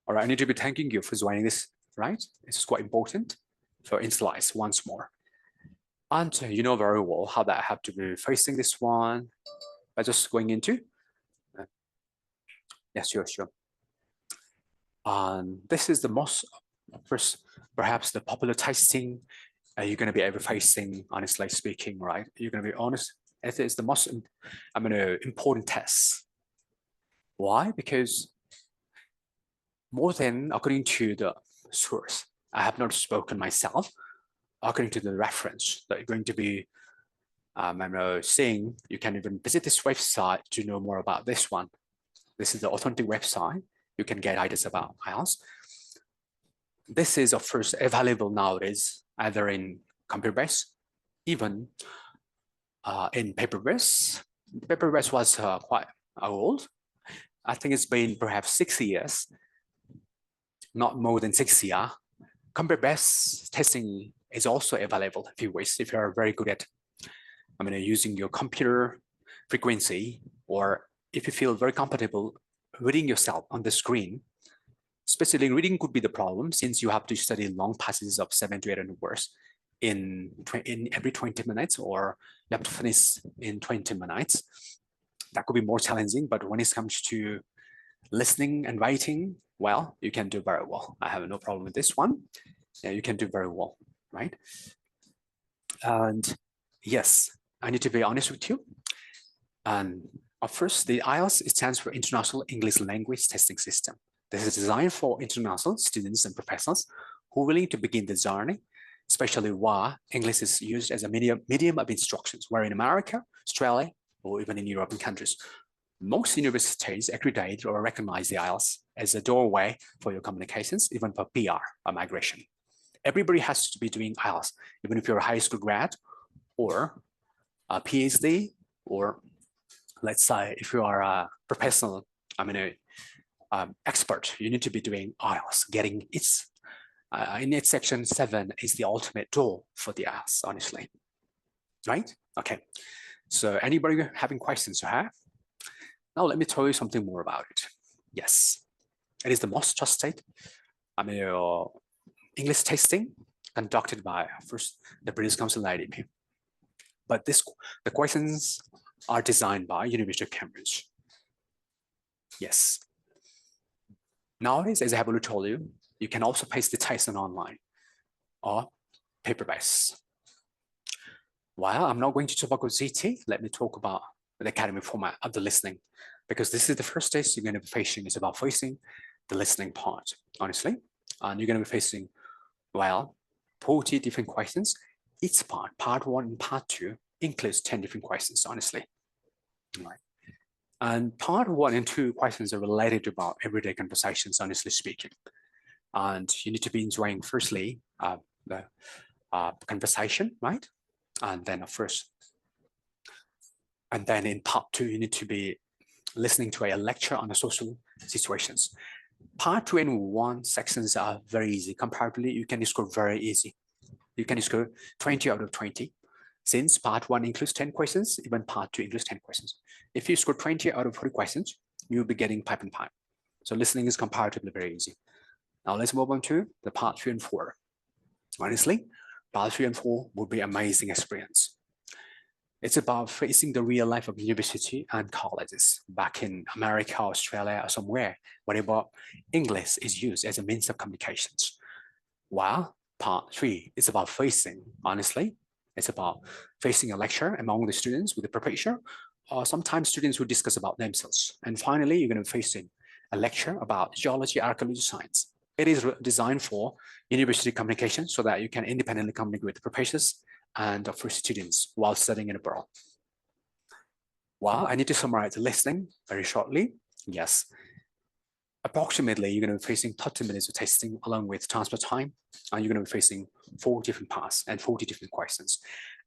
All right, I need to be thanking you for joining this, right? It's quite important for in slides once more. And you know very well how that I have to be facing this one by just going into. Yes, sure. And this is the most, first, perhaps the popular testing you're going to be ever facing, honestly speaking, right? You're going to be honest. It is the most, important test. Why? Because more than according to the source, I have not spoken myself. According to the reference that you're going to be saying, you can even visit this website to know more about this one. This is the authentic website. You can get ideas about IELTS. This is, of course, available nowadays, either in computer-based, even in paper-based. Paper-based was quite old. I think it's been perhaps 6 years, not more than 6 years. Computer-based testing is also available if you wish, if you're very good at using your computer frequency, or if you feel very comfortable reading yourself on the screen. Especially reading could be the problem, since you have to study long passages of 7 to 800 words in every 20 minutes, or you have to finish in 20 minutes. That could be more challenging, but when it comes to listening and writing, well, you can do very well. I have no problem with this one. Yeah, you can do very well, right? And yes, I need to be honest with you. And first, the IELTS stands for International English Language Testing System. This is designed for international students and professionals who are willing to begin the journey, especially while English is used as a medium of instructions, where in America, Australia, or even in European countries, most universities accredit or recognize the IELTS as a doorway for your communications, even for PR or migration. Everybody has to be doing IELTS, even if you're a high school grad or a PhD, or let's say if you are a professional, expert, you need to be doing IELTS. Getting its in its section 7 is the ultimate door for the IELTS, honestly, right? Okay, so anybody having questions you have? Now let me tell you something more about it. Yes, it is the most trusted English testing conducted by first the British Council IDP. But the questions are designed by University of Cambridge. Yes. Nowadays, as I have already told you, you can also paste the test online or paper-based. While I'm not going to talk about GT, let me talk about the academic format of the listening, because this is the first test you're going to be facing. It's about facing the listening part, honestly. And you're going to be facing, 40 different questions. Each part 1 and part 2, includes 10 different questions, honestly. All right. And part 1 and 2 questions are related to about everyday conversations, honestly speaking. And you need to be enjoying, firstly, the conversation, right? And then in part 2, you need to be listening to a lecture on the social situations. Part 2 and 1 sections are very easy. Comparatively, you can score very easy. You can score 20 out of 20. Since part 1 includes 10 questions, even part 2 includes 10 questions. If you score 20 out of 40 questions, you'll be getting 5 and 5. So listening is comparatively very easy. Now let's move on to the part 3 and 4. Honestly, part 3 and 4 will be an amazing experience. It's about facing the real life of university and colleges back in America, Australia, or somewhere, wherever English is used as a means of communications. While part 3 is about facing, honestly, it's about facing a lecture among the students with the professor, or sometimes students who discuss about themselves. And finally, you're going to be facing a lecture about geology, archaeology, science. It is designed for university communication so that you can independently communicate with professors and for students while studying in abroad. Well, I need to summarize the listening very shortly. Yes, approximately you're going to be facing 30 minutes of testing along with transfer time, and you're going to be facing 4 different parts and 40 different questions.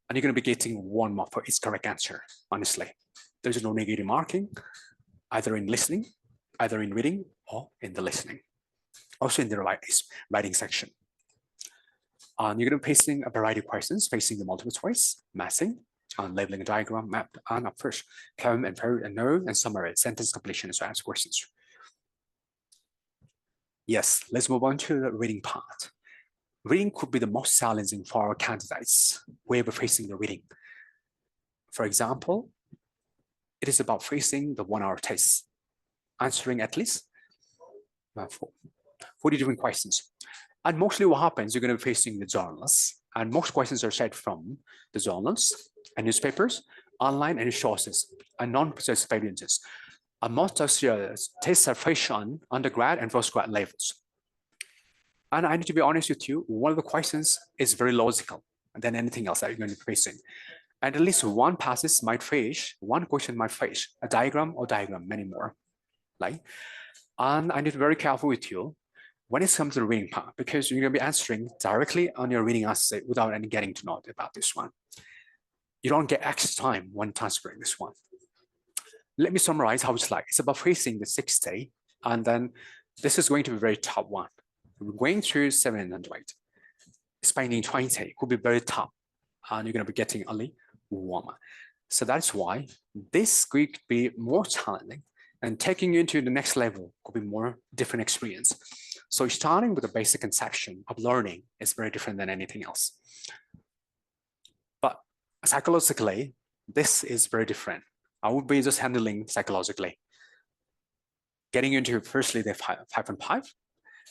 And you're going to be getting 1 mark for each correct answer, honestly. There's no negative marking, either in listening, either in reading, or in the listening. Also in the writing section. You're going to be facing a variety of questions, facing the multiple choice, mathing, labeling a diagram, map, and of course, poem and verb and noun and summary, sentence completion, and so on questions. Yes, let's move on to the reading part. Reading could be the most challenging for our candidates wherever facing the reading. For example, it is about facing the 1 hour test, answering at least 40 different questions. And mostly what happens, you're going to be facing the journals, and most questions are set from the journals and newspapers, online and sources, and non-processed experiences. And most of your tests are faced on undergrad and postgrad levels. And I need to be honest with you, one of the questions is very logical than anything else that you're going to be facing. And at least one passage might face, one question might face a diagram or diagram, many more. Right? And I need to be very careful with you when it comes to the reading part, because you're going to be answering directly on your reading essay without any getting to know about this one. You don't get extra time when transferring this one. Let me summarize how it's like. It's about facing the 6 day, and then this is going to be a very tough one. We're going through 700. Spending 20 could be very tough, and you're going to be getting only 1. So that's why this could be more challenging, and taking you into the next level could be more different experience. So starting with the basic conception of learning is very different than anything else. But psychologically, this is very different. I would be just handling psychologically. Getting into firstly the 5.5.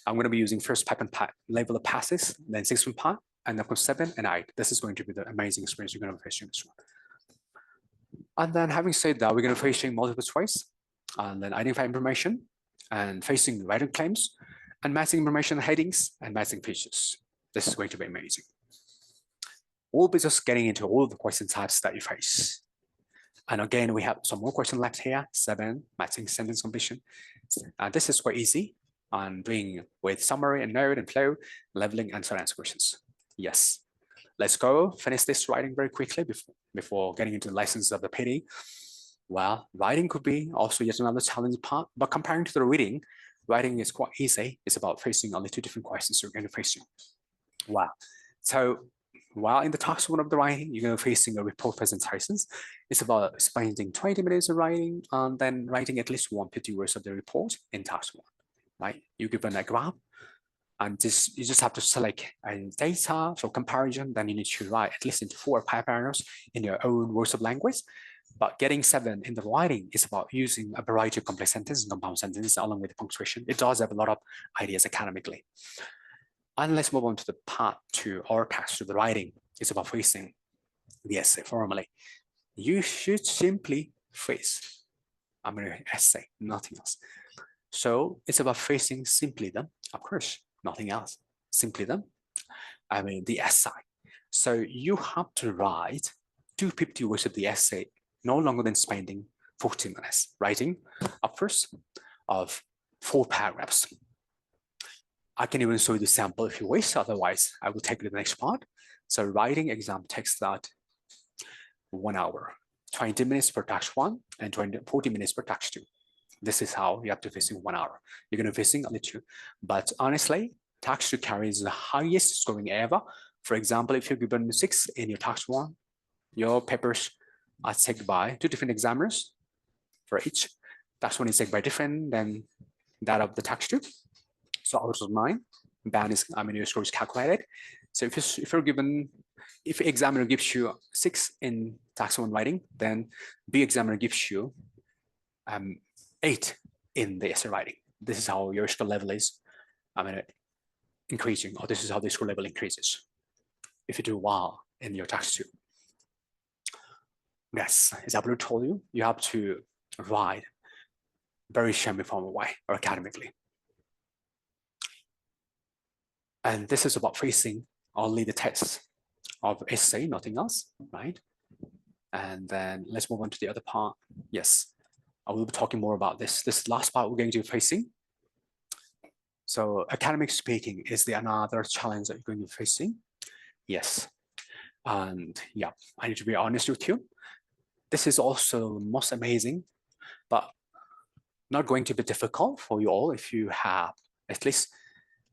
I'm going to be using first 5.5 level of passes, then 6.5, and of course 7 and 8. This is going to be the amazing experience you're going to be facing this one. And then having said that, we're going to be facing multiple choice, and then identify information, and facing written claims, and matching information headings, and matching features. This is going to be amazing. We'll be just getting into all the question types that you face. And again, we have some more questions left here, 7, matching sentence completion. This is quite easy, and doing with summary and note and flow, leveling, and answer questions. Yes. Let's go finish this writing very quickly before getting into the lessons of the PD. Well, writing could be also yet another challenging part, but comparing to the reading, writing is quite easy. It's about facing only 2 different questions you're going to face. Wow. So while in the task 1 of the writing, you're going to be facing a report presentations. It's about spending 20 minutes of writing and then writing at least 150 words of the report in task 1, right? You given a graph, and you just have to select data for comparison. Then you need to write at least into 4 or 5 paragraphs in your own words of language. But getting 7 in the writing is about using a variety of complex sentences and compound sentences along with the punctuation. It does have a lot of ideas academically. And let's move on to the part 2 or task 2, the writing. It's about phrasing the essay formally. You should simply phrase. I'm going to essay, nothing else. So it's about phrasing simply them, of course, nothing else. Simply them, I mean the essay. So you have to write 250 words of the essay, no longer than spending 40 minutes writing a first of 4 paragraphs. I can even show you the sample if you wish, otherwise I will take you to the next part. So writing exam takes that 1 hour, 20 minutes per task 1 and 40 minutes per task 2. This is how you have to face in 1 hour. You're going to facing only 2. But honestly, task 2 carries the highest scoring ever. For example, if you're given 6 in your task 1, your papers are checked by 2 different examiners for each. Task 1 is checked by different than that of the task 2. So out of 9, band is, your score is calculated. So if examiner gives you 6 in task 1 writing, then B examiner gives you 8 in the essay writing. This is how your score level is increasing, or this is how the score level increases if you do well in your task 2. Yes, as I told you, you have to write very semi-formal way or academically. And this is about facing only the tests of essay, nothing else, right? And then let's move on to the other part. Yes, I will be talking more about this. This last part we're going to be facing. So academic speaking is another challenge that you're going to be facing. Yes, and yeah, I need to be honest with you. This is also most amazing, but not going to be difficult for you all if you have at least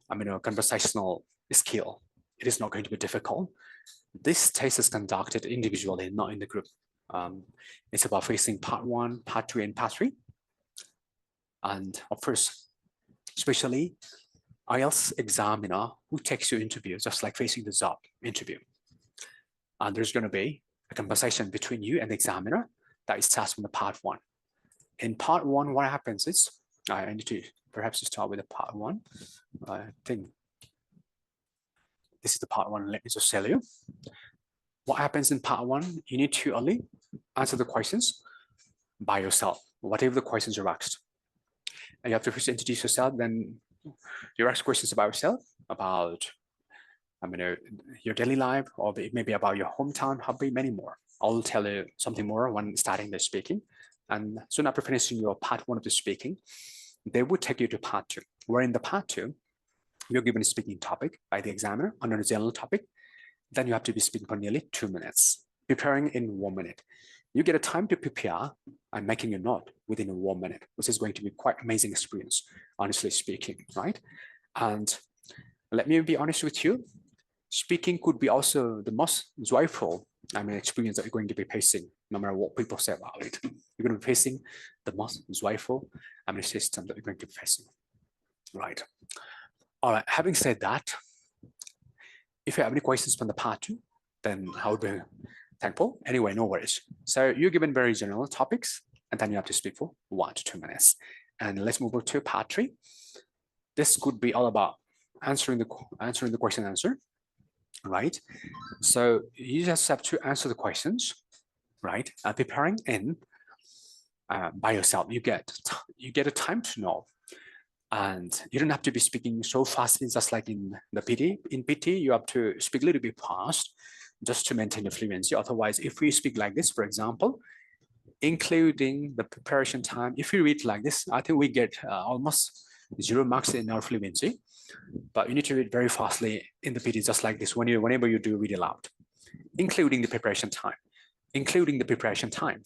a conversational skill. It is not going to be difficult. This test is conducted individually, not in the group. It's about facing part 1, part 2, and part 3. And of course, especially IELTS examiner who takes your interview, just like facing the job interview. And there's going to be a conversation between you and the examiner that is tasked from the part one. In part one, what happens is, I need to perhaps start with the part one. I think this is the part one. Let me just tell you. What happens in part one, you need to only answer the questions by yourself, whatever the questions are asked. And you have to first introduce yourself, then you ask questions about yourself, about your daily life, or maybe about your hometown, hobby, many more. I'll tell you something more when starting the speaking. And soon after finishing your part one of the speaking, they would take you to part two, where in the part two, you're given a speaking topic by the examiner under the general topic. Then you have to be speaking for nearly 2 minutes, preparing in 1 minute. You get a time to prepare and making a note within 1 minute, which is going to be quite amazing experience, honestly speaking, right? And let me be honest with you, speaking could be also the most joyful experience that you're going to be facing, no matter what people say about it. You're going to be facing the most joyful system that you're going to be facing, right? All right, having said that, if you have any questions from the part two, then I would be thankful. Anyway, no worries. So you're given very general topics, and then you have to speak for 1 to 2 minutes. And let's move on to part three. This could be all about answering the question and answer, right? So you just have to answer the questions, right? Preparing in by yourself. You get a time to know, and you don't have to be speaking so fast. It's just like in the PT. In PT, you have to speak a little bit fast just to maintain the fluency. Otherwise, if we speak like this, for example, including the preparation time, if we read like this, I think we get almost 0 marks in our fluency. But you need to read very fastly in the PT, just like this. Whenever you do read aloud, including the preparation time, including the preparation time,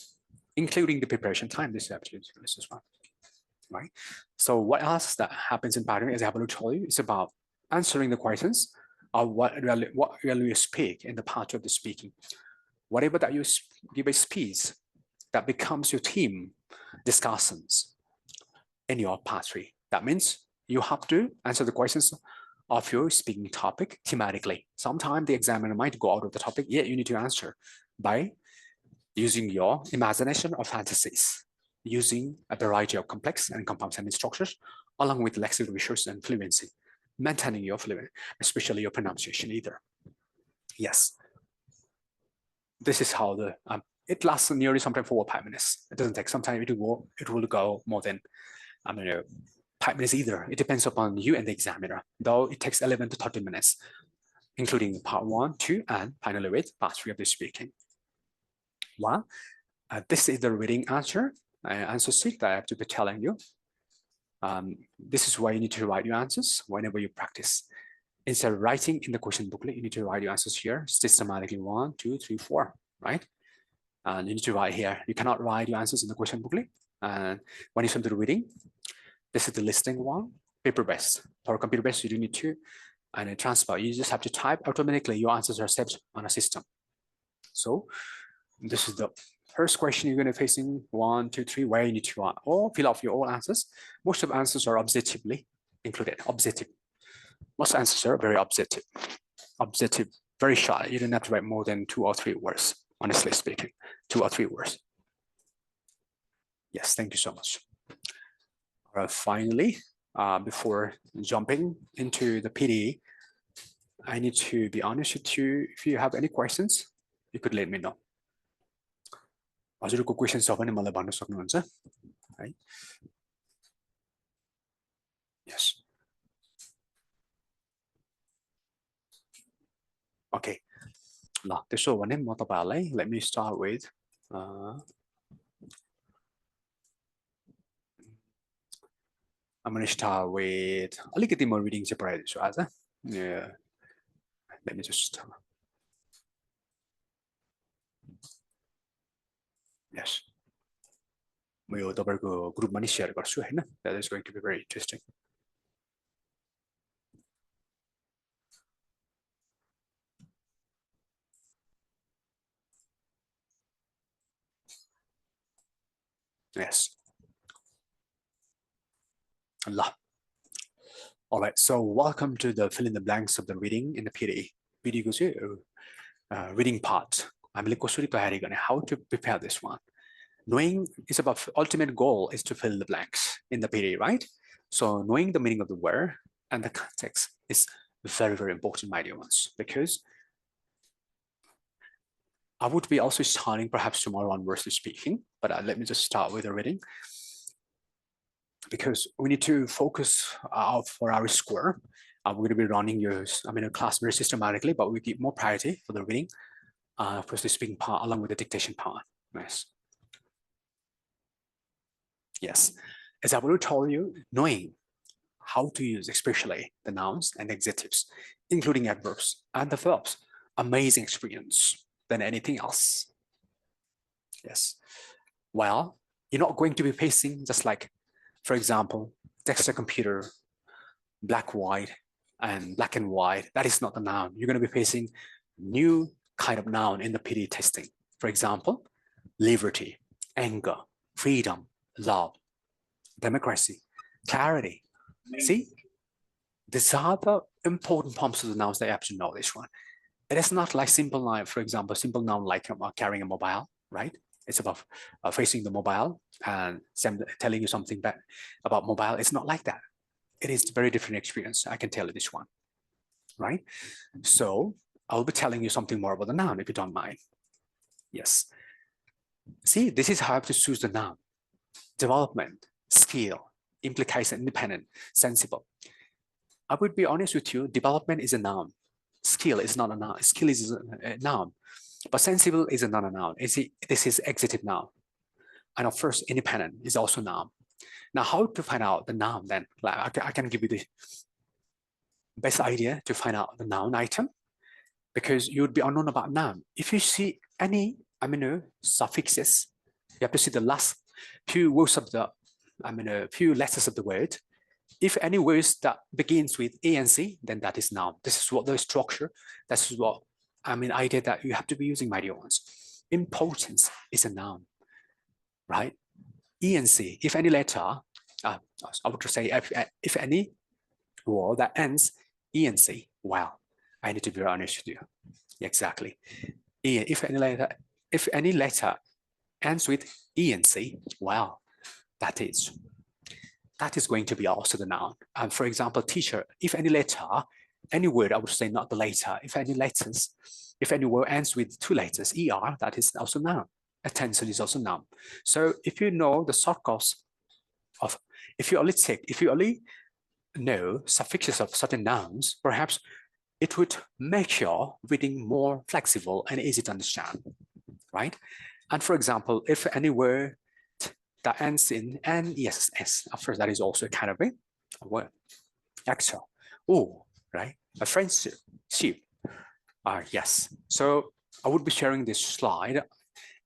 including the preparation time. This is one, right? So what else that happens in pattern, as I have told you, is about answering the questions of what really you speak in the part of the speaking. Whatever that you give a speech, that becomes your team discussions in your part three. That means you have to answer the questions of your speaking topic thematically. Sometimes the examiner might go out of the topic, yet you need to answer by using your imagination or fantasies, using a variety of complex and compound sentence structures, along with lexical resources and fluency, maintaining your fluency, especially your pronunciation either. Yes. This is how it lasts nearly sometimes 4 or 5 minutes. It doesn't take, sometimes it will go more than 5 minutes either. It depends upon you and the examiner, though it takes 11 to 30 minutes, including part 1, 2, and finally with part 3 of the speaking. Well, this is the reading answer sheet that I have to be telling you. This is why you need to write your answers whenever you practice. Instead of writing in the question booklet, you need to write your answers here systematically 1, 2, 3, 4, right? And you need to write here. You cannot write your answers in the question booklet. And when you come to the reading, this is the listing one, paper-based. For computer-based, you do need to transfer. You just have to type automatically. Your answers are saved on a system. So this is the first question you're going to be facing 1, 2, 3, where you need to or fill out your own answers. Most of the answers are objectively included. Objective. Most answers are very objective. Objective, very short. You don't have to write more than 2 or 3 words, honestly speaking. 2 or 3 words. Yes, thank you so much. Finally, before jumping into the PD, I need to be honest with you. If you have any questions, you could let me know. हजुरको question छ भने मलाई भन्न सक्नुहुन्छ है yes okay ल त्यसो भने म तपाईहरुलाई let me start with I'm going to start with अलिकति म रिडिङ चाहिँ पढाइदिन्छु आज let me just yes म यो तपाईहरुको ग्रुपमा नि शेयर गर्छु हैन that is going to be very interesting yes ल All right, so welcome to the fill in the blanks of the reading in the PD. PD goes reading part. I'm going how to prepare this one. Knowing is about ultimate goal is to fill the blanks in the PD, right? So knowing the meaning of the word and the context is very, very important, my dear ones, because I would be also starting perhaps tomorrow on versus speaking, but let me just start with the reading because we need to focus for our score. We're going to be running a class very systematically, but we give more priority for the reading, for the speaking part along with the dictation part. Yes. Yes. As I already told you, knowing how to use especially the nouns and adjectives, including adverbs and the verbs, amazing experience than anything else. Yes. Well, you're not going to be facing just like, for example, desktop computer, black, white, and black and white. That is not the noun. You're going to be facing new kind of noun in the PD testing. For example, liberty, anger, freedom, love, democracy, clarity. See, these are the important forms of the nouns that you have to know this one. It is not like simple noun, for example, simple noun like carrying a mobile, right? It's about facing the mobile and telling you something about mobile. It's not like that. It is a very different experience. I can tell you this one, right? So I'll be telling you something more about the noun if you don't mind. Yes. See, this is how I have to choose the noun. Development, skill, implication, independent, sensible. I would be honest with you, development is a noun. Skill is not a noun. Skill is a noun. But sensible is not a noun. This is adjective noun. And of course, independent is also noun. Now, how to find out the noun then? Like I can give you the best idea to find out the noun item because you would be unknown about noun. If you see any amino suffixes, you have to see the last few words of the few letters of the word. If any words that begins with A and C, then that is noun. This is what the structure, that's what idea that you have to be using, my dear ones. Importance is a noun, right? E and C, if any letter, I would say if any word that ends E and C, well, I need to be honest with you. Exactly. If any letter ends with E and C, well, that is going to be also the noun. For example, teacher, if any letter, any word, I would say not the letter, if any word ends with two letters, ER, that is also noun. Attention is also noun. So if you know the shortcuts of, if you only know suffixes of certain nouns, perhaps it would make your reading more flexible and easy to understand, right? And for example, if any word that ends in NESS, of course, that is also kind of a word. Actual. Oh, right? A friendship. Sheep. Yes. So I would be sharing this slide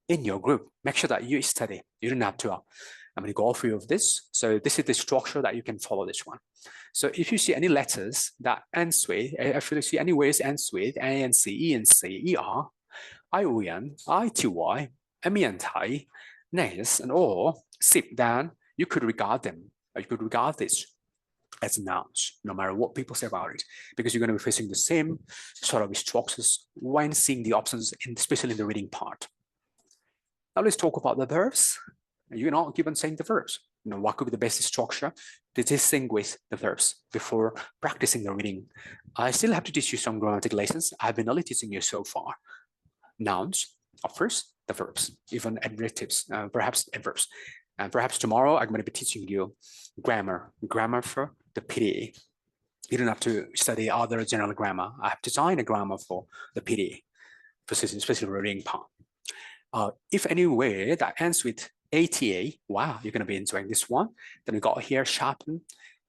in your group. Make sure that you study. You don't have to I'm going to go through of this. So this is the structure that you can follow this one. So if you see any letters that ends with, if you see any words ends with A and C, E and C, ER, ION, ITY, MENTI, NES, and or SIP, then you could regard them, or you could regard this as nouns, no matter what people say about it, because you're going to be facing the same sort of structures when seeing the options, especially in the reading part. Now let's talk about the verbs. You're not given saying the verbs. What could be the best structure to distinguish the verbs before practicing the reading? I still have to teach you some grammatical lessons. I've been only teaching you so far. Nouns, of course, the verbs, even adjectives, perhaps adverbs. And perhaps tomorrow I'm going to be teaching you grammar for the PD. You don't have to study other general grammar. I have designed a grammar for the PD, especially reading part. If any word that ends with ATA, wow, you're going to be enjoying this one. Then we got here sharpen.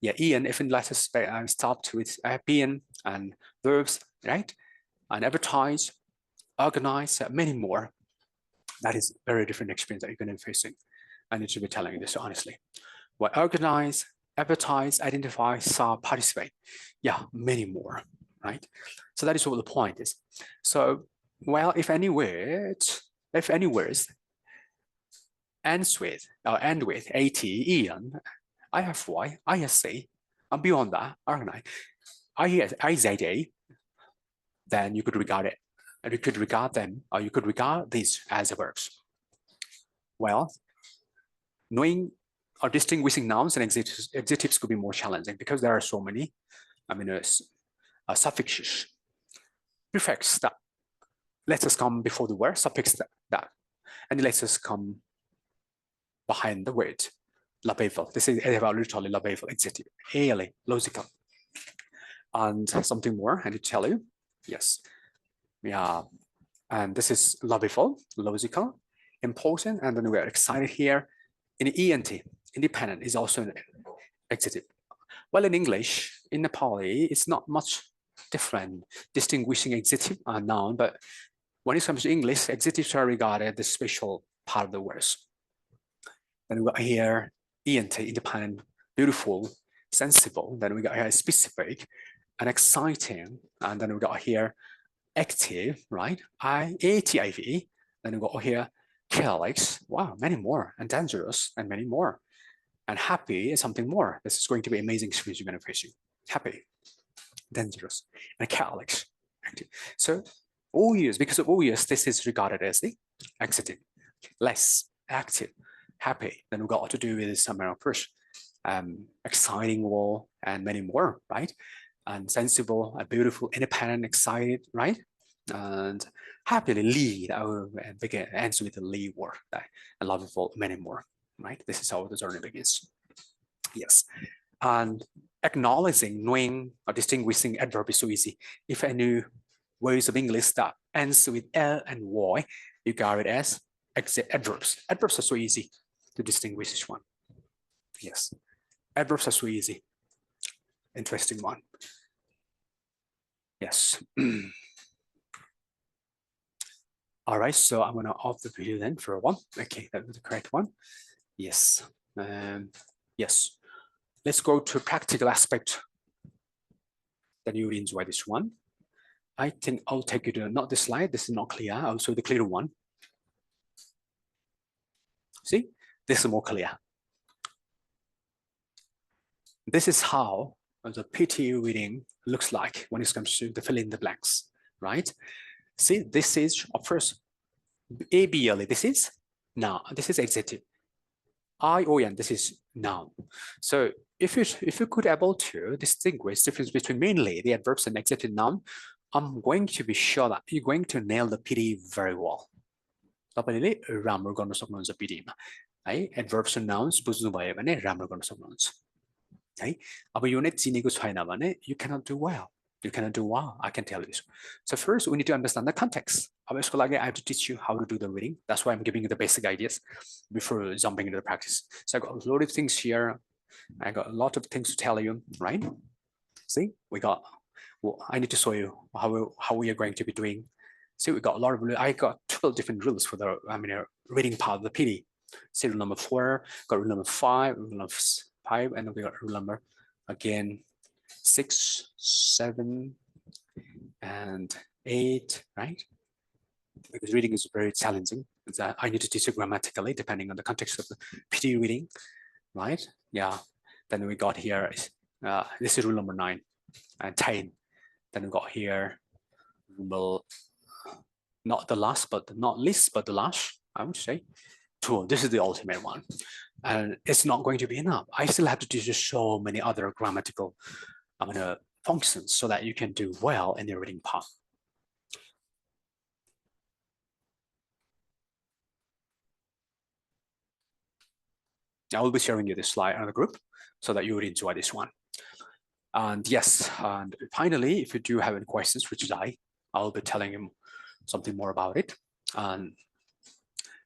Yeah, Ian, if in letters stopped with being and verbs, right? And advertise, organize, many more. That is a very different experience that you're going to be facing. I need to be telling you this honestly. Well, organize, advertise, identify, serve, participate. Yeah, many more, right? So that is what the point is. So, well, if any words ends with or end with AT, Ian, IFY, ISC, And beyond that, IZA, then you could regard it, and you could regard them, or you could regard these as verbs. Well, knowing or distinguishing nouns and adjectives could be more challenging because there are so many, suffixes, prefix that letters come before the word, suffix that, and the letters come behind the word. Label. This is literally label, adjective, really logical. And something more I need to tell you. Yes. Yeah. And this is label, logical, important, and then we're excited here. In ENT, independent is also an adjective. Well, in English, in Nepali, it's not much different distinguishing adjective and noun, but when it comes to English, adjectives are regarded as special part of the words. Then we got here ENT, independent, beautiful, sensible. Then we got here specific and exciting. And then we got here active, right? IATIV. Then we got here careless. Wow, many more. And dangerous, and many more. And happy is something more. This is going to be amazing experience you're going to face. Happy, dangerous, and careless. Active. So all years, because of all years, this is regarded as the adjective. Less active, happy. Then we got to do with some push, exciting, war, and many more, right? And sensible, beautiful, independent, excited, right? And happily lead, and begin ends with the lead word, right? And lovable, many more, right? This is how the journey begins. Yes, and acknowledging, knowing, or distinguishing adverb is so easy. If I knew words of English that ends with L and Y, you got it as adverbs. Adverbs are so easy to distinguish each one. Yes, adverbs are so easy. Interesting one. Yes. All right, so I'm gonna off the video then for a while. Okay, that was the correct one. Yes. Yes. Let's go to practical aspect. Then you will enjoy this one. I think I'll take you to not this slide. This is not clear. I'll show the clear one. See, this is more clear. This is how the PT reading looks like when it comes to the fill in the blanks, right? See, this is, of course, ABLE, this is noun, this is adjective. ION, this is noun. So if you could able to distinguish the difference between mainly the adverbs and adjective noun, I'm going to be sure that you're going to nail the PD very well. तपाईँले राम्रो गर्न सक्नुहुन्छ PDमा है adverbs and nouns बुझ्नु भयो भने राम्रो गर्न सक्नुहुन्छ है अब यो नै चिनेको छैन भने you cannot do well. You cannot do well, I can tell you. So first, we need to understand the context. I have to teach you how to do the reading. That's why I'm giving you the basic ideas before jumping into the practice. So I got a lot of things here. I got a lot of things to tell you, right? See, well, I need to show you how we are going to be doing. See, we got a lot of, I got 12 different rules for the, reading part of the PD. See, rule number 4, got rule number 5, rule number 5, and then we got rule number, again, 6, 7, and 8, right? Because reading is very challenging. I need to teach you grammatically, depending on the context of the PD reading, right? Yeah. Then we got here, this is rule number 9 and 10. Then we got here, rule, not the last, but not least, but the last, I would say. 2. This is the ultimate one. And it's not going to be enough. I still have to teach you so many other grammatical functions so that you can do well in the reading part. I will be sharing you this slide on the group so that you would enjoy this one. And yes, and finally, if you do have any questions, which is I'll be telling you something more about it. And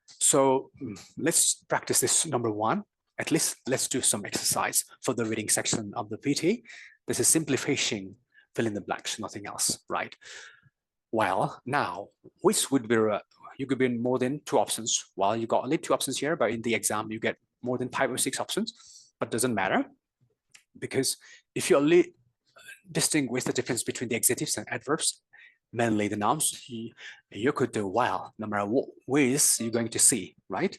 so let's practice this number 1. At least let's do some exercise for the reading section of the PT. This is simplifying, fill in the blanks, nothing else, right? Well, now, which would be, you could be in more than 2 options. Well, you got only 2 options here, but in the exam, you get more than 5 or 6 options, but doesn't matter. Because if you only distinguish the difference between the adjectives and adverbs, mainly the nouns, you could do well, no matter what ways you're going to see, right?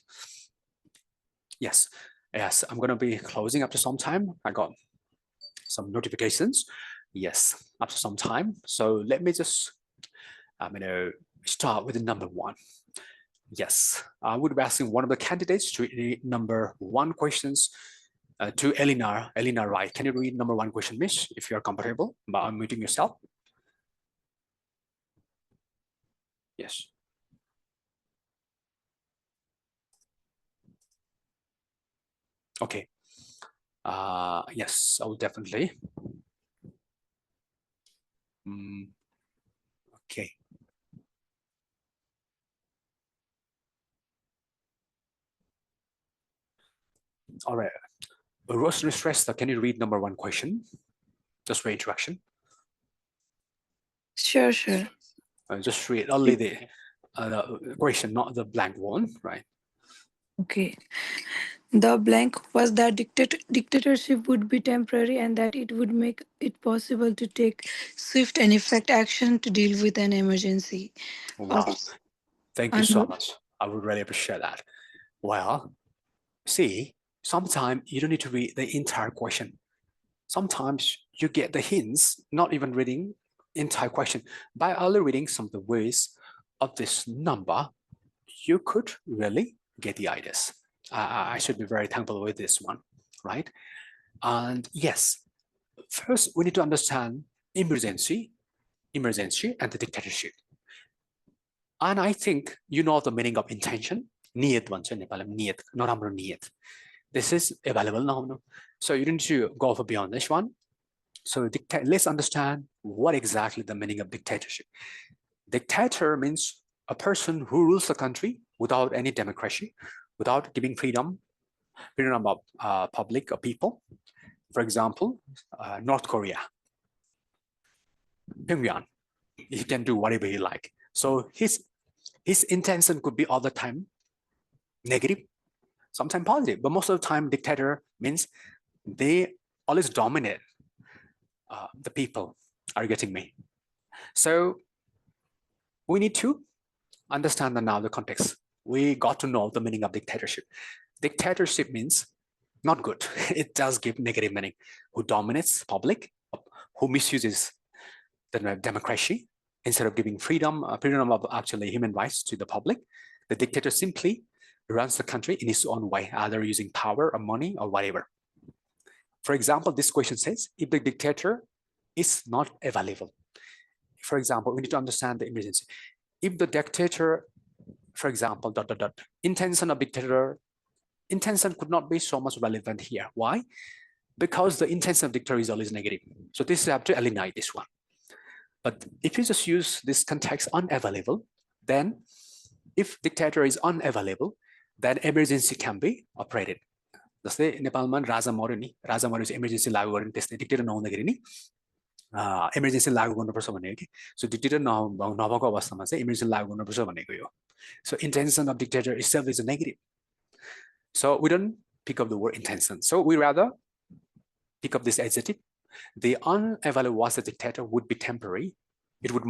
Yes, I'm going to be closing up to some time. I got some notifications. Yes, after some time. So let me just start with the number one. Yes, I would be asking one of the candidates to read number one questions to Elina. Elina, right? Can you read number one question, Miss, if you are comfortable by unmuting yourself? Yes. Okay. Yes, I will definitely. Okay. All right. Rosemary Stress, can you read number one question? Just for introduction. Sure. Just read only the question, not the blank one, right? Okay. The blank was that dictatorship would be temporary and that it would make it possible to take swift and effective action to deal with an emergency. Wow. Thank you so much. I would really appreciate that. Well, see, sometimes you don't need to read the entire question. Sometimes you get the hints, not even reading entire question. By only reading some of the words of this number, you could really get the ideas. I should be very thankful with this one, right? And yes, first we need to understand emergency and the dictatorship. And I think you know the meaning of intention. Niat भन्छ नेपालीमा नियत नराम्रो नियत. This is available now. So you need to go over beyond this one. So let's understand what exactly the meaning of dictatorship. Dictator means a person who rules the country without any democracy, without giving freedom of public or people. For example, North Korea, Pyongyang, he can do whatever he like. So his intention could be all the time negative, sometimes positive, but most of the time dictator means they always dominate the people. Are you getting me? So we need to understand now the context. We got to know the meaning of dictatorship. Dictatorship means not good. It does give negative meaning. Who dominates public, who misuses the democracy instead of giving freedom of actually human rights to the public. The dictator simply runs the country in his own way, either using power or money or whatever. For example, this question says, if the dictator is not available. For example, we need to understand the emergency. If the dictator, for example, intention of dictator, intention could not be so much relevant here. Why? Because the intention of dictator is always negative. So this is have to eliminate this one. But if you just use this context unavailable, then if dictator is unavailable, then emergency can be operated. जस्तै नेपालमा राजा मर्यो नि, राजा मरेपछि emergency लागू गर्यो नि, त्यस्तै dictator नहुँदाखेरि नि emergency लागू गर्नुपर्छ भनेको कि. So डिक्टेटर नभएको अवस्थामा चाहिँ emergency लागू गर्नुपर्छ भनेको यो. So intention of dictator itself is a negative. So we don't pick up the word intention. So we rather pick up this adjective. The unavailable was a dictator would be temporary. It would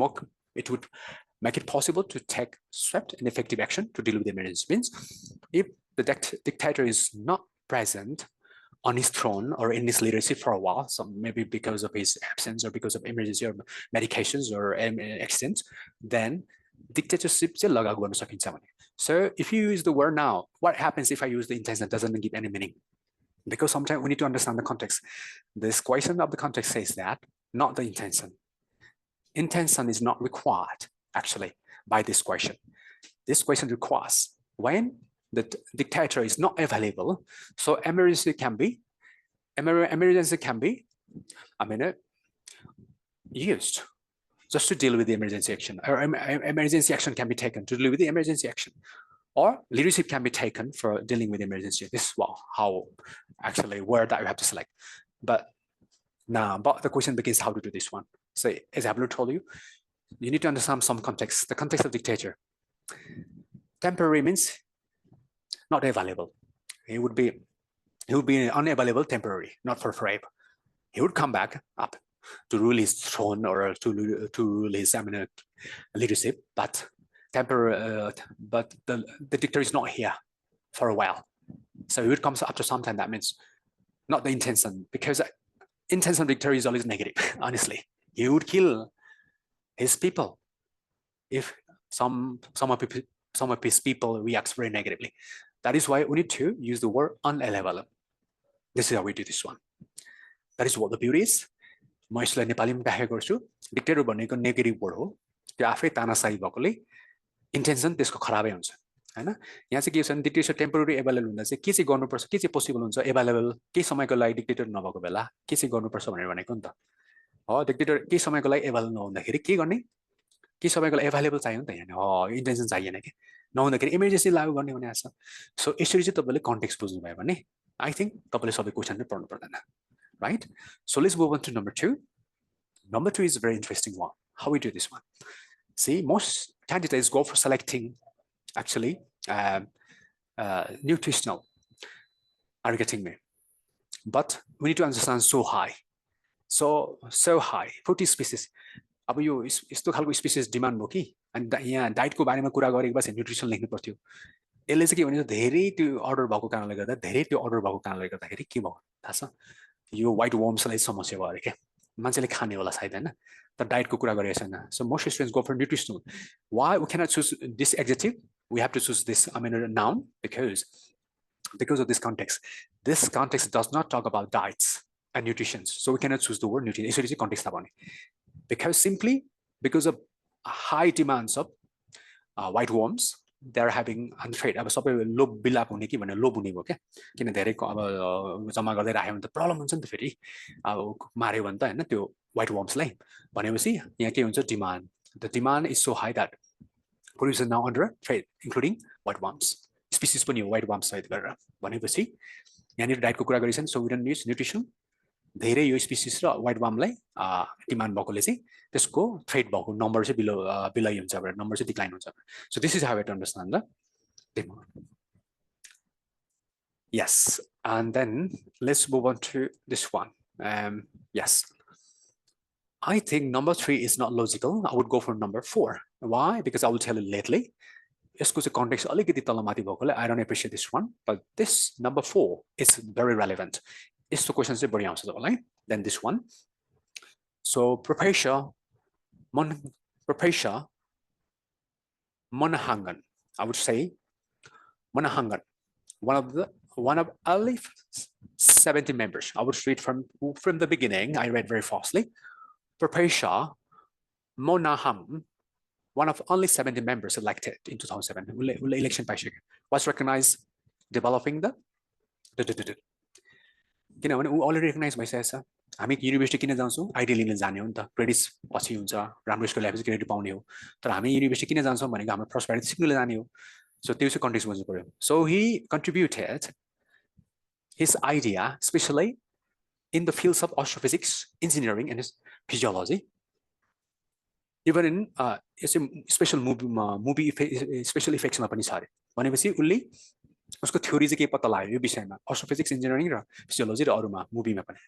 make it possible to take swift and effective action to deal with the emergency. Means if the dictator is not present on his throne or in his leadership for a while, so maybe because of his absence or because of emergency or medications or accidents, then dictatorship चाहिँ लगाउ गर्न सकिन्छ भने. So if you use the word now, what happens if I use the intention? It doesn't give any meaning. Because sometimes we need to understand the context. This question of the context says that, not the intention. Intention is not required, actually, by this question. This question requires when the dictator is not available, so emergency can be used just to deal with the emergency action, or emergency action can be taken to deal with the emergency action, or leadership can be taken for dealing with emergency. This is how actually word that you have to select. But the question begins how to do this one. So as Abner told you, you need to understand some context, the context of dictator. Temporary means not available. He would be unavailable temporary, not for forever. He would come back up to rule his throne or to rule his leadership, but temporary. But the dictator is not here for a while, so he would come after some time. That means not the intention, because intention of dictator is always negative. Honestly, he would kill his people if some of his people reacts very negatively. That is why we need to use the word unavailable. This is how we do this one. That is what the beauty is. म यसलाई नेपालीमा व्याख्या गर्छु dictator भनेको negative word हो त्यो आफै तानाशाही भएकोले इन्टेन्सन त्यसको खराबै हुन्छ हैन यहाँ चाहिँ के छ भने डिक्टेटर टेम्पोररी एभाइलेबल हुँदा चाहिँ के चाहिँ गर्नुपर्छ के चाहिँ पोसिबल हुन्छ एभाइलेबल केही समयको लागि डिक्टेटर नभएको बेला के चाहिँ गर्नुपर्छ भनेर भनेको नि त हो डिक्टेटर केही समयको लागि एभाइलेबल नहुँदाखेरि के गर्ने केही समयको लागि एभाइलेबल चाहियो नि त यहाँ हो इन्टेन्सन चाहिएन कि नहुँदाखेरि इमर्जेन्सी लागु गर्ने भने छ सो यसरी चाहिँ तपाईले कन्टेक्स्ट बुझ्नुभयो भने आई थिंक तपाईले सबै क्वेशन नै पढ्नु पर्दैन right? So let's move on to number 2. Number 2 is a very interesting one. How we do this one? See, most candidates go for selecting actually nutritional. Are you getting me? But we need to understand so high. So high. 40 species. अब यो यस्तो खालको species demand भयो कि अनि यहाँ डाइटको बारेमा कुरा गरेको भए न्युट्रिसन लेख्नु पर्थ्यो यसले चाहिँ के भने धेरै त्यो अर्डर भएको कारणले गर्दा धेरै त्यो अर्डर भएको कारणले गर्दाखेरि के भयो थाहा छ यो व्हाइट वर्म्सलाई समस्या भयो अरे के मान्छेले खाने होला सायद हैन तर डाइटको कुरा गरेको छैन so most students go for nutritional why we cannot choose this adjective we have to choose this I mean noun because of this context does not talk about diets and nutrition, so we cannot choose the word nutrition. It's a context because of high demands of white worms, they're having untrade. अब सबै लोभ बिलाप हुने कि भने लोभ हुने भयो क्या किन धेरै अब जम्मा गर्दै राख्यो भने त प्रब्लम हुन्छ नि त फेरि अब मार्यो भने त हैन त्यो व्हाइट वर्म्सलाई भनेपछि यहाँ के हुन्छ demand the demand is so high that produce now under trade including white worms species पनि हो व्हाइट वर्म्स सहित गरेर भनेपछि यहाँनिर डाइटको कुरा गरिछन् so we don't use nutrition धेरै यो स्पिसिस र व्हाइट वर्मलाई डिमान्ड भएकोले चाहिँ त्यसको ट्रेड भएको नम्बर चाहिँ बिलो हुन्छ नम्बर चाहिँ डिक्लाइन हुन्छ so this is how to understand the demand yes and then let's move on to this one yes I think number 3 is not logical. I would go for number 4. Why? Because I will tell you lately. यसको चाहिँ context अलिकति तलमाथि भएकोले I don't appreciate this one, but this number 4 is very relevant. यस्तो question चाहिँ बढी आउँछ तपाईलाई then this one. So Propecia Monahangan, I would say Monahangan, one of only 70 members. I would read from the beginning. I read very fastly. Propecia Monahangan, one of only 70 members elected in 2007. Election was recognized developing the किनभने ऊ already recognise भइसकेछ हामी university किन जान्छौँ ID लिन जाने हो नि त credits पछि हुन्छ राम्रो स्कुल ल्याएपछि क्रेडिट पाउने हो तर हामी युनिभर्सिटी किन जान्छौँ भनेको हाम्रो फर्स्ट प्रायोरिटी सिक्नले जाने हो सो त्यो चाहिँ कन्टेक्स्ट बुझ्नु पर्यो so he contributed his idea specially in the fields of astrophysics engineering and physiology even in special movie special इफेक्ट्समा पनि छ अरे भनेपछि उसले उसको थ्योरी चाहिँ के पत्ता लाग्यो यो विषयमा एस्ट्रोफिजिक्स इन्जिनियरिङ र फिजियोलोजी र अरूमा मुभीमा पनि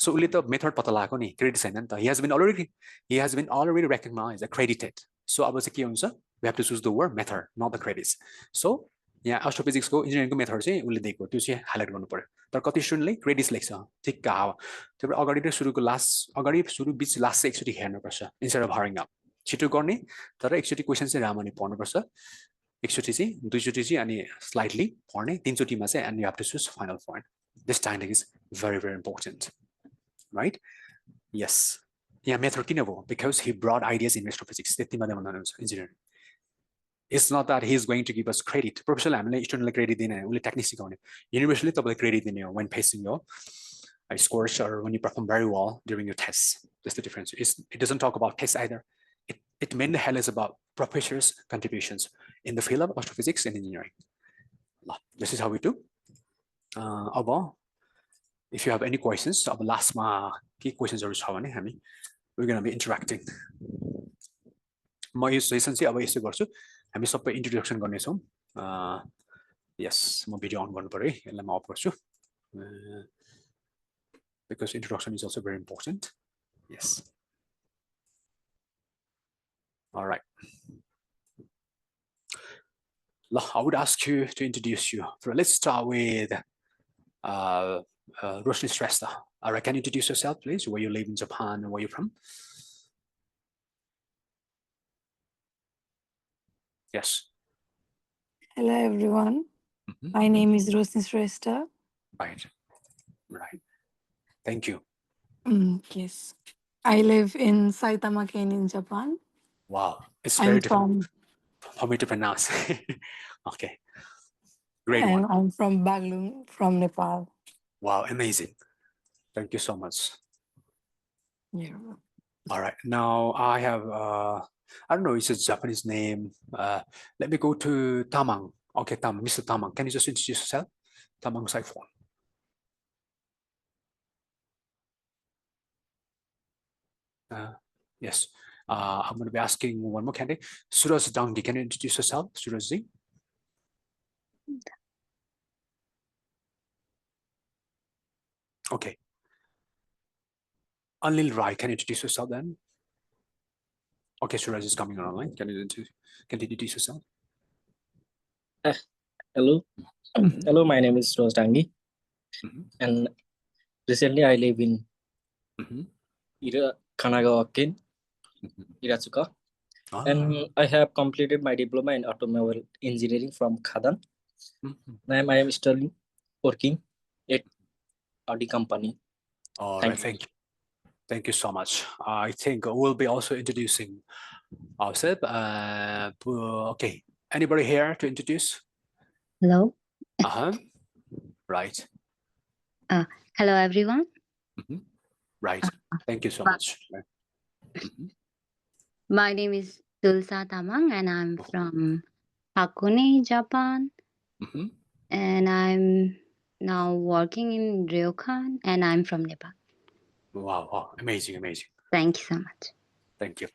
सो उसले त मेथड पत्ता लगाएको नि क्रेडिट छैन नि त he has been already recognise credited so अब चाहिँ के हुन्छ we have to choose the word method not the credits so यहाँ एस्ट्रोफिजिक्सको इन्जिनियरिङको मेथड चाहिँ उसले दिएको त्यो चाहिँ हाइलाइट गर्नु पर्यो तर कति स्टुडेन्टले क्रेडिट्स लेख्छ ठिक हो त्यही अगाडि र सुरु बिच लास्ट चाहिँ एकचोटि हेर्नुपर्छ इन्स्टेड अफ हरिङ अप छिटो गर्ने तर एकचोटि क्वेसन चाहिँ राम्ररी पढ्नुपर्छ एकचोटि चाहिँ दुईचोटि चाहिँ अनि स्लाइटली पढ्ने तीनचोटिमा चाहिँ and you have to choose final point this time is very very important right yes यहाँ मेथड किन भयो because he brought ideas in astrophysics त्यति मात्रै भन्नुहुन्छ engineering it's not that he is going to give us credit प्रोफेसरले हामीले स्टुडेन्टलाई credit दिने उसले टेक्निक सिकाउने युनिभर्सिटीले तपाईँलाई क्रेडिट दिने हो when facing yo scores or when you perform very well during your tests. That's the difference. It doesn't talk about tests either. It mainly highlights about professors' contributions in the field of astrophysics and engineering. This is how we do. If you have any questions, last key questions are we're going to be interacting. My session चाहिँ अब यस्तो गर्छु हामी सबै introduction गर्नेछौं yes म video on गर्नु पर्यो यसलाई म अफ गर्छु because introduction is also very important. Yes. All right. I would ask you to introduce you. Let's start with Roshni Shrestha. All right, can you introduce yourself, please? Where you live in Japan and where you're from? Yes. Hello, everyone. My name is Rosni Shrestha. Right. Right. Thank you. Yes. I live in Saitama Ken in Japan. Wow. It's I'm very difficult from for me to pronounce. Okay. Great one. I'm from Baglung, from Nepal. Wow. Amazing. Thank you so much. Yeah. All right. Now I have, I don't know, it's a Japanese name. Let me go to Tamang. Okay, Mr. Tamang, can you just introduce yourself? Tamang Saifon. Yes. I'm going to be asking one more candidate. Suraj Dangi, can you introduce yourself? Surajji? Okay. Anil Rai, can you introduce yourself then? Okay, Suraj is coming online. Can you introduce yourself? Hello. Hello, my name is Rose Dangi. And recently I live in Kanagawa, Ken, Hiratsuka. And I have completed my diploma in automobile engineering from Khadan. Now I am still working at Audi company. All right, thank you. Thank you so much. I think we'll be also introducing ourselves. Okay, anybody here to introduce? Hello. Right. Hello, everyone. Right. Thank you so much. My name is Tulsa Tamang, and I'm from Hakone, Japan. And I'm now working in Ryokan, and I'm from Nepal. Wow, wow. Amazing, amazing. Thank you so much. Thank you.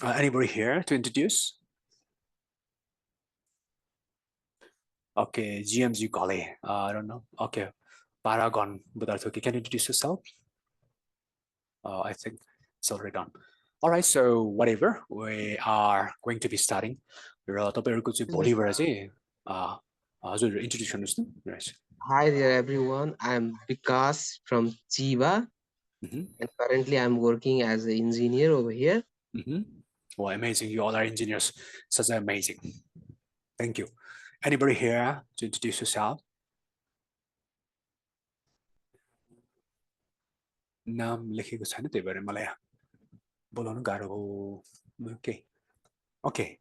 Anybody here to introduce? Okay, GMG Gale. I don't know. Okay, Paragon Budarthoki. Can you introduce yourself? I think it's already done. All right, so whatever, we are going to be starting. तपाईँहरूको चाहिँ भोलिबाट चाहिँ हजुर introduce गर्नुहोस् न. Right. Hi there, everyone. I'm Vikas from Chiba, and currently I'm working as an engineer over here. Well, amazing. You all are engineers. Such amazing. Thank you. Anybody here to introduce yourself? नाम लेखेको छैन त्यही भएर मलाई बोलाउनु गाह्रो हो. Okay. Okay.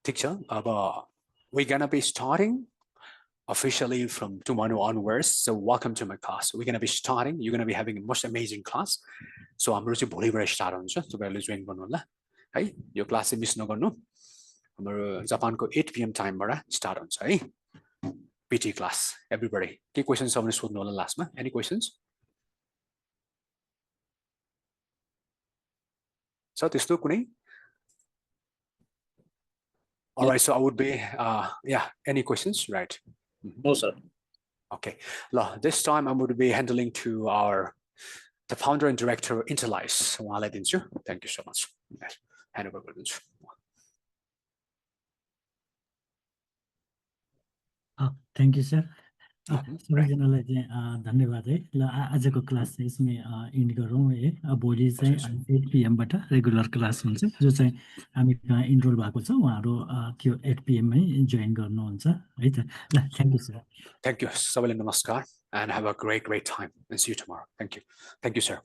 ठिक छ. अब we're gonna be starting officially from tomorrow onwards. So welcome to my class. We're gonna be starting. You're gonna be having a most amazing class. So हाम्रो चाहिँ भोलिबाट स्टार्ट हुन्छ. तपाईहरुले जोइन गर्नु होला है. यो क्लास चाहिँ मिस नगर्नु. हाम्रो जापानको 8 PM टाइमबाट स्टार्ट हुन्छ है. PT class. Everybody. के क्वेशन्स छ भने सोध्नु होला लास्टमा. Any questions? So त्यस्तो कुनै? All right, so I would be, yeah, any questions? Right. No, sir. Okay. This time I'm going to be handling to the founder and director of Interlice. Thank you so much. Hand over. Thank you, sir. सबैजनालाई चाहिँ धन्यवाद है. ल आजको class चाहिँ यसमै इन्ड गरौँ है. भोलि चाहिँ 8 PM बाट रेगुलर क्लास हुन्छ जो चाहिँ हामी इनरोल भएको छ उहाँहरू त्यो 8 PM मै जोइन गर्नुहुन्छ है त. ल thank you sir. Thank you. सबैलाई नमस्कार and have a great time and see you tomorrow. Thank you. Thank you, sir.